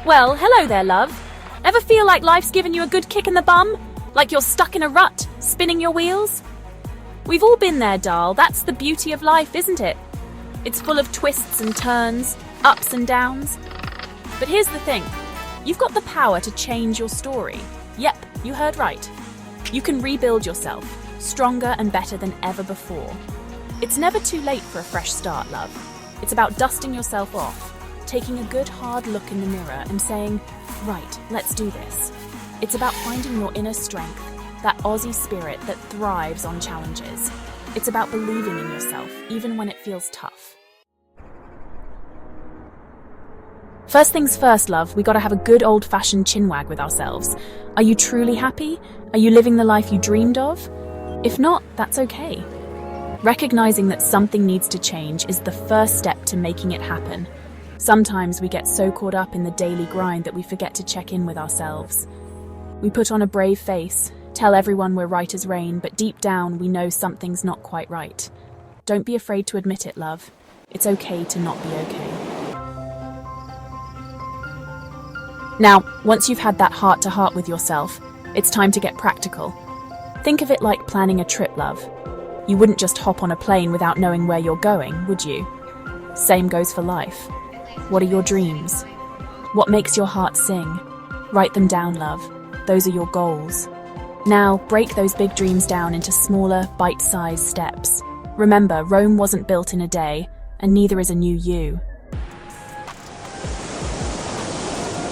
Well, hello there, love. Ever feel like life's given you a good kick in the bum? Like you're stuck in a rut, spinning your wheels? We've all been there, doll. That's the beauty of life, isn't it? It's full of twists and turns, ups and downs. But here's the thing. You've got the power to change your story. Yep, you heard right. You can rebuild yourself, stronger and better than ever before. It's never too late for a fresh start, love. It's about dusting yourself off, taking a good hard look in the mirror and saying, right, let's do this. It's about finding your inner strength, that Aussie spirit that thrives on challenges. It's about believing in yourself, even when it feels tough. First things first, love, we gotta have a good old-fashioned chinwag with ourselves. Are you truly happy? Are you living the life you dreamed of? If not, that's okay. Recognizing that something needs to change is the first step to making it happen. Sometimes we get so caught up in the daily grind that we forget to check in with ourselves. We put on a brave face, tell everyone we're right as rain, but deep down we know something's not quite right. Don't be afraid to admit it, love. It's okay to not be okay. Now, once you've had that heart-to-heart with yourself, it's time to get practical. Think of it like planning a trip, love. You wouldn't just hop on a plane without knowing where you're going, would you? Same goes for life. What are your dreams? What makes your heart sing? Write them down, love. Those are your goals. Now, break those big dreams down into smaller, bite-sized steps. Remember, Rome wasn't built in a day, and neither is a new you.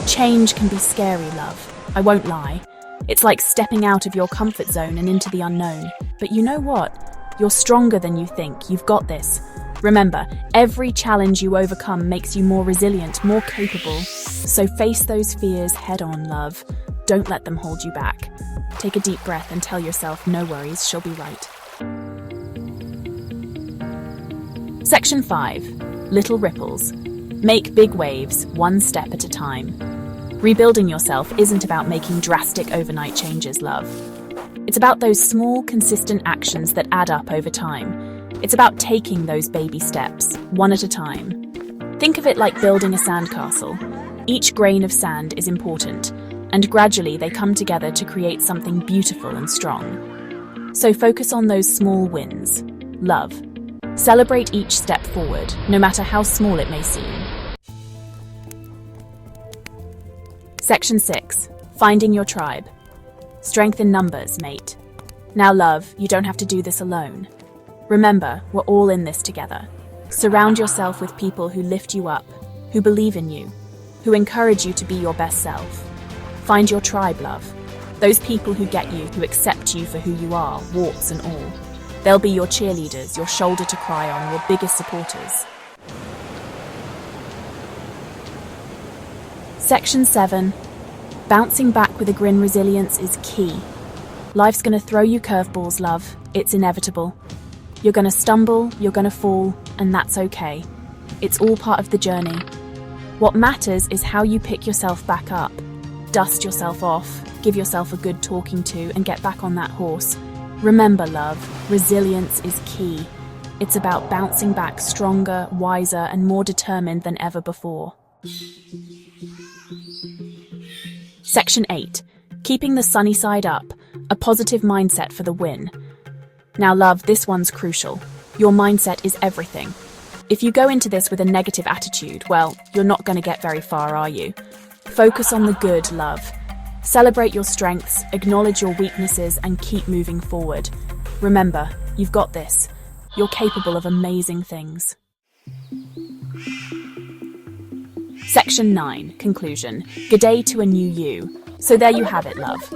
Change can be scary, love. I won't lie. It's like stepping out of your comfort zone and into the unknown. But you know what? You're stronger than you think. You've got this. Remember, every challenge you overcome makes you more resilient, more capable. So face those fears head on, love. Don't let them hold you back. Take a deep breath and tell yourself, no worries, she'll be right. Section 5. Little ripples. Make big waves, one step at a time. Rebuilding yourself isn't about making drastic overnight changes, love. It's about those small, consistent actions that add up over time. It's about taking those baby steps, one at a time. Think of it like building a sandcastle. Each grain of sand is important, and gradually they come together to create something beautiful and strong. So focus on those small wins. Love. Celebrate each step forward, no matter how small it may seem. Section 6. Finding your tribe. Strength in numbers, mate. Now, love, you don't have to do this alone. Remember, we're all in this together. Surround yourself with people who lift you up, who believe in you, who encourage you to be your best self. Find your tribe, love. Those people who get you, who accept you for who you are, warts and all. They'll be your cheerleaders, your shoulder to cry on, your biggest supporters. Section 7. Bouncing back with a grin. Resilience is key. Life's gonna throw you curveballs, love. It's inevitable. You're gonna stumble, you're gonna fall, and that's okay. It's all part of the journey. What matters is how you pick yourself back up. Dust yourself off, give yourself a good talking to, and get back on that horse. Remember, love, resilience is key. It's about bouncing back stronger, wiser, and more determined than ever before. Section 8. Keeping the sunny side up. A positive mindset for the win. Now, love, this one's crucial. Your mindset is everything. If you go into this with a negative attitude, well, you're not going to get very far, are you? Focus on the good, love. Celebrate your strengths, acknowledge your weaknesses, and keep moving forward. Remember, you've got this. You're capable of amazing things. Section 9. Conclusion. Good day to a new you. So there you have it, love.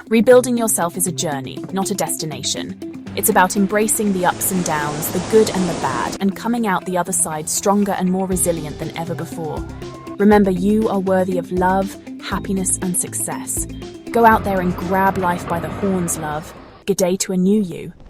Rebuilding yourself is a journey, not a destination. It's about embracing the ups and downs, the good and the bad, and coming out the other side stronger and more resilient than ever before. Remember, you are worthy of love, happiness, and success. Go out there and grab life by the horns, love. Good day to a new you.